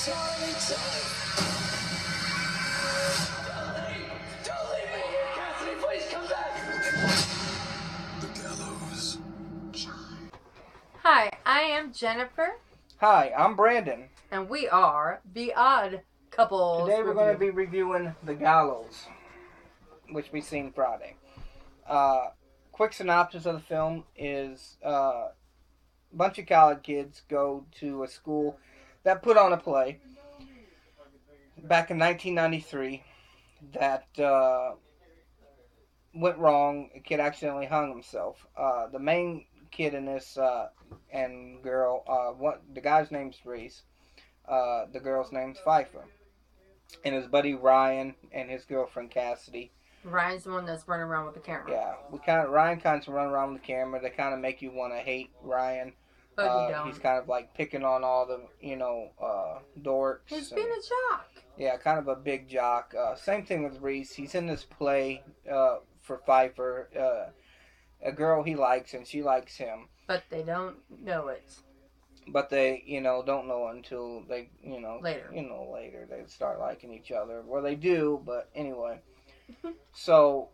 Charlie time. Don't leave me here, Cassidy. Please come back. The Gallows. Hi, I am Jennifer. Hi, I'm Brandon. And we are The Odd Couples. Today we're going to be reviewing The Gallows, which we seen Friday. Quick synopsis of the film is a bunch of college kids go to a school that put on a play back in 1993 that went wrong. A kid accidentally hung himself. The main kid in this and girl, the guy's name's Reese. The girl's name's Pfeiffer. And his buddy Ryan and his girlfriend Cassidy. Ryan's the one that's running around with the camera. Yeah, Ryan kind of run around with the camera. They kind of make you want to hate Ryan. But you don't. He's kind of like picking on all the, dorks. He's being a jock. Yeah, kind of a big jock. Same thing with Reese. He's in this play for Pfeiffer, a girl he likes, and she likes him. But they don't know it. But they, don't know until they, later. Later they start liking each other. Well, they do, but anyway. So,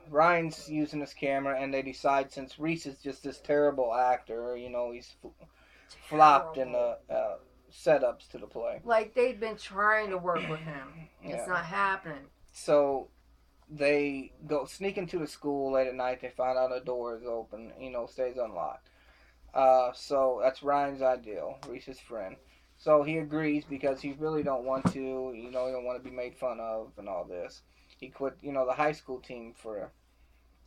Ryan's using his camera, and they decide, since Reese is just this terrible actor, he's flopped in the setups to the play. Like, they've been trying to work with him. Yeah. It's not happening. So they go sneak into the school late at night. They find out the door is open, stays unlocked. So that's Ryan's ideal, Reese's friend. So he agrees because he really don't want to, he don't want to be made fun of and all this. He quit, the high school team for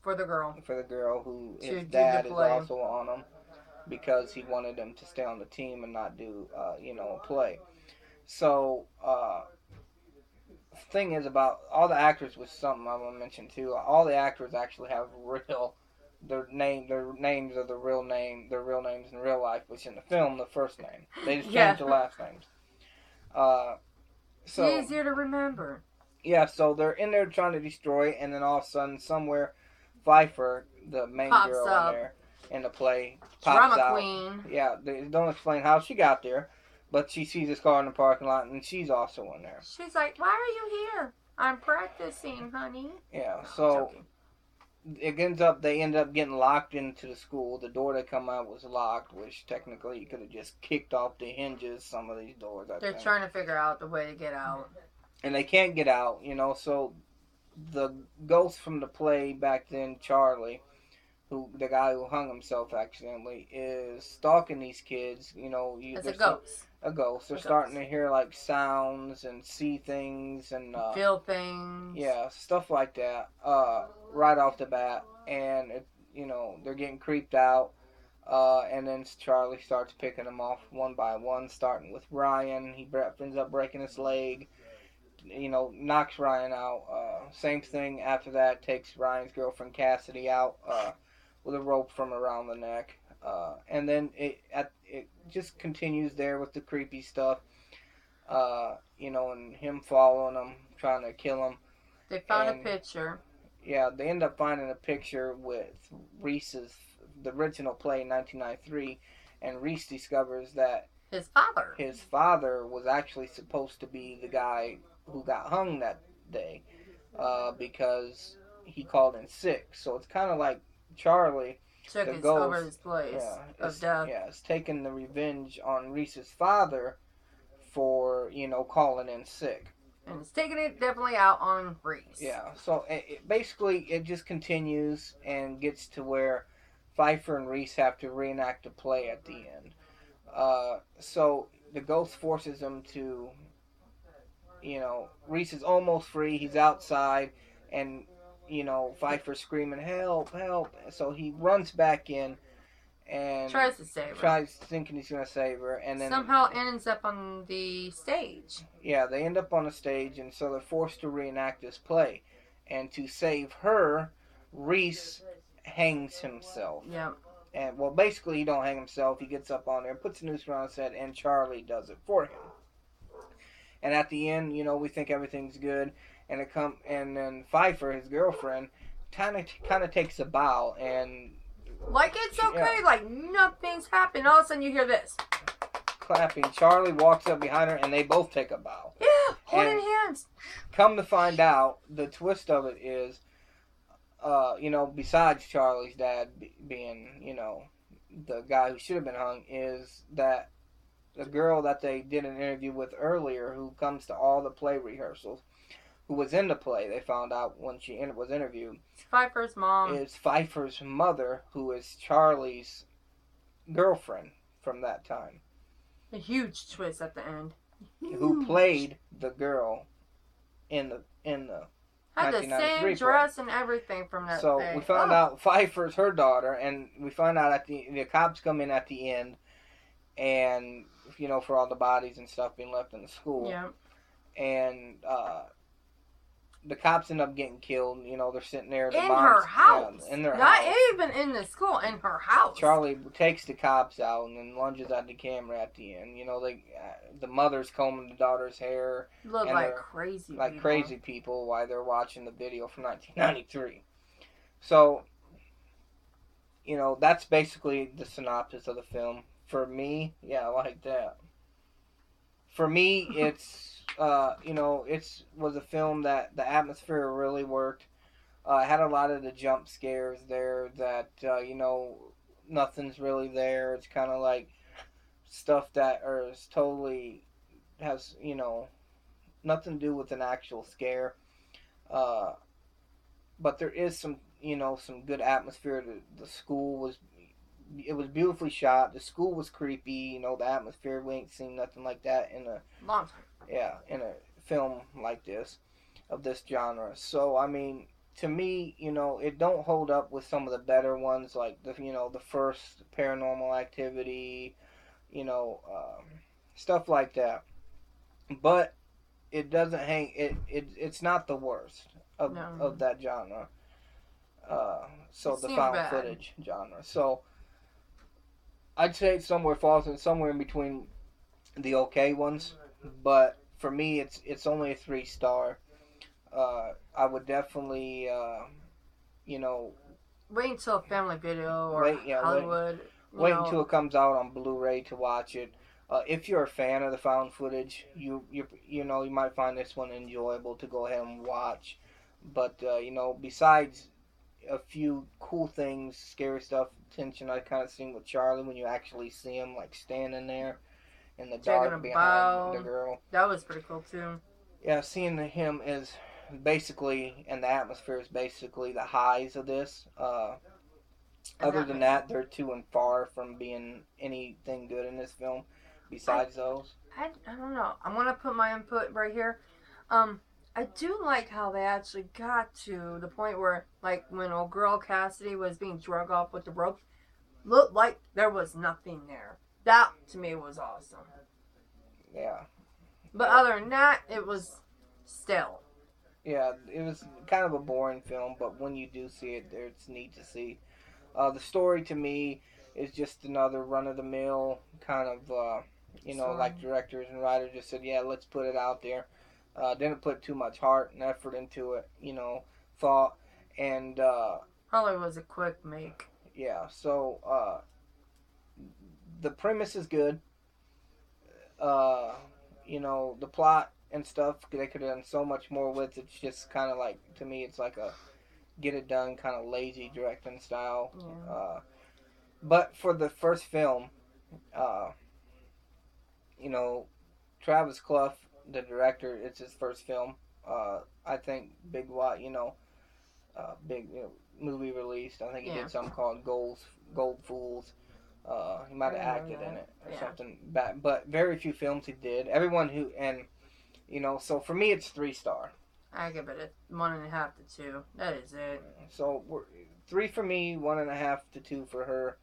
the girl. For the girl who his do dad the is play. also on him because he wanted him to stay on the team and not do, a play. So, thing is about all the actors was something I want to mention too. All the actors actually have their names are their real names in real life, which in the film the first name. They just changed the last names. So It's easier to remember. Yeah, so they're in there trying to destroy, and then all of a sudden somewhere Pfeiffer, the main Pops girl up. in there in the play, pops Drama out. queen. Yeah, they don't explain how she got there, but she sees this car in the parking lot, and she's also in there. She's like, "Why are you here? I'm practicing, honey." Yeah, so they end up getting locked into the school. The door they come out was locked, which technically you could have just kicked off the hinges. Some of these doors, They're trying to figure out the way to get out. And they can't get out, so the ghost from the play back then, Charlie, the guy who hung himself accidentally, is stalking these kids. It's a ghost. A ghost. They're starting to hear like sounds and see things and feel things. Yeah, stuff like that. Right off the bat, and they're getting creeped out. And then Charlie starts picking them off one by one, starting with Ryan. He ends up breaking his leg. Knocks Ryan out. Same thing after that, takes Ryan's girlfriend Cassidy out with a rope from around the neck. And then it just continues there with the creepy stuff. And him following him, trying to kill him. They found a picture. Yeah, they end up finding a picture with Reese's, the original play in 1993, and Reese discovers that his father was actually supposed to be the guy who got hung that day, because he called in sick. So it's kind of like Charlie took over his place of death. Yeah, it's taking the revenge on Reese's father for, calling in sick. And it's taking it definitely out on Reese. Yeah, so basically it just continues and gets to where Pfeiffer and Reese have to reenact a play at the end. So the ghost forces him to, Reese is almost free. He's outside, and, Pfeiffer's screaming, "Help, help." So he runs back in and tries to save her. Tries thinking he's going to save her. And then somehow ends up on the stage. Yeah, they end up on the stage, and so they're forced to reenact this play. And to save her, Reese hangs himself. Yep. And, well, basically he don't hang himself. He gets up on there, puts a noose around his head, and Charlie does it for him. And at the end, we think everything's good, and then Pfeiffer, his girlfriend, kind of takes a bow, and like it's okay, like nothing's happened. All of a sudden you hear this. clapping. Charlie walks up behind her, and they both take a bow. Yeah, holding And hands. come to find out, the twist of it is, besides Charlie's dad being, the guy who should have been hung, is that the girl that they did an interview with earlier, who comes to all the play rehearsals, who was in the play, they found out when she was interviewed, Pfeiffer's mom. is Pfeiffer's mother, who is Charlie's girlfriend from that time. A huge twist at the end. Who played the girl in the had the 1993 same dress and everything from that So thing. we found out Pfeiffer's her daughter, and we find out the cops come in at the end, and for all the bodies and stuff being left in the school. Yeah. And the cops end up getting killed. They're sitting there. In her house. In their Not house. even in the school, in her house. Charlie takes the cops out and then lunges at the camera at the end. The mother's combing the daughter's hair. Look like crazy people. Crazy people while they're watching the video from 1993. So, that's basically the synopsis of the film. For me, yeah, I like that. For me, it's... it was a film that the atmosphere really worked. Had a lot of the jump scares there that, nothing's really there. It's kind of like stuff that is totally has, nothing to do with an actual scare. But there is some good atmosphere. The school was beautifully shot. The school was creepy. The atmosphere, we ain't seen nothing like that in a long time. Yeah, in a film like this, of this genre. So, I mean, to me, it don't hold up with some of the better ones, like the first Paranormal Activity, stuff like that. But it doesn't hang. It's not the worst of that genre. So the found footage genre. So I'd say it falls somewhere in between the okay ones. But for me, it's only a 3-star. I would definitely, wait until a family video or Hollywood. Wait until it comes out on Blu-ray to watch it. If you're a fan of the found footage, you might find this one enjoyable to go ahead and watch. But besides a few cool things, scary stuff, tension I kind of seen with Charlie when you actually see him like standing there in the dark behind the girl. That was pretty cool too. Yeah, seeing him is basically, and the atmosphere is basically the highs of this. Other than that, they're too and far from being anything good in this film besides those. I don't know. I'm going to put my input right here. I do like how they actually got to the point where, like, when old girl Cassidy was being drug off with the rope, looked like there was nothing there. That, to me, was awesome. Yeah. But other than that, it was still. Yeah, it was kind of a boring film, but when you do see it, it's neat to see. The story, to me, is just another run-of-the-mill kind of, like directors and writers just said, yeah, let's put it out there. Didn't put too much heart and effort into it, thought. And, probably was a quick make. Yeah, so, the premise is good. The plot and stuff, they could have done so much more with. It's just kind of like, to me, it's like a get it done kind of lazy directing style. Yeah. But for the first film, Travis Clough, the director, it's his first film. I think big movie released. I think he did something called Gold Fools. He might have acted in it or something. But very few films he did. So for me, it's 3-star. I give it a 1.5 to 2. That is it. So 3 for me, 1.5 to 2 for her.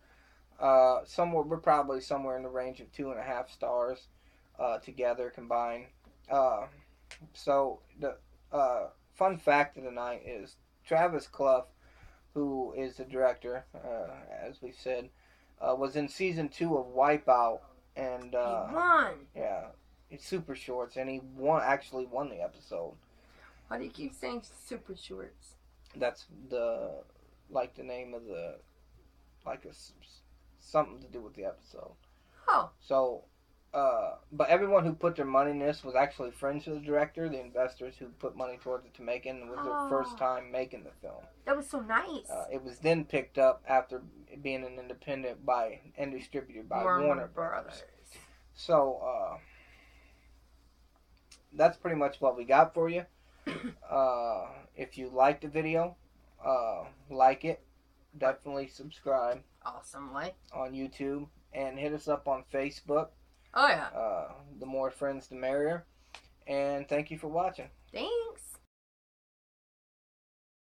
We're probably somewhere in the range of 2.5 stars together combined. So the fun fact of the night is Travis Clough, who is the director, as we said, was in season 2 of Wipeout, and he won. Yeah, it's super shorts, and he actually won the episode. Why do you keep saying super shorts? That's the name of something to do with the episode. Oh. So, But everyone who put their money in this was actually friends of the director. The investors who put money towards it to make it, and it was their first time making the film. That was so nice. It was then picked up after being an independent and distributed by Warner Brothers. So that's pretty much what we got for you. If you liked the video, like it. Definitely subscribe. Awesomely. On YouTube. And hit us up on Facebook. Oh, yeah. The more friends, the merrier. And thank you for watching. Thanks.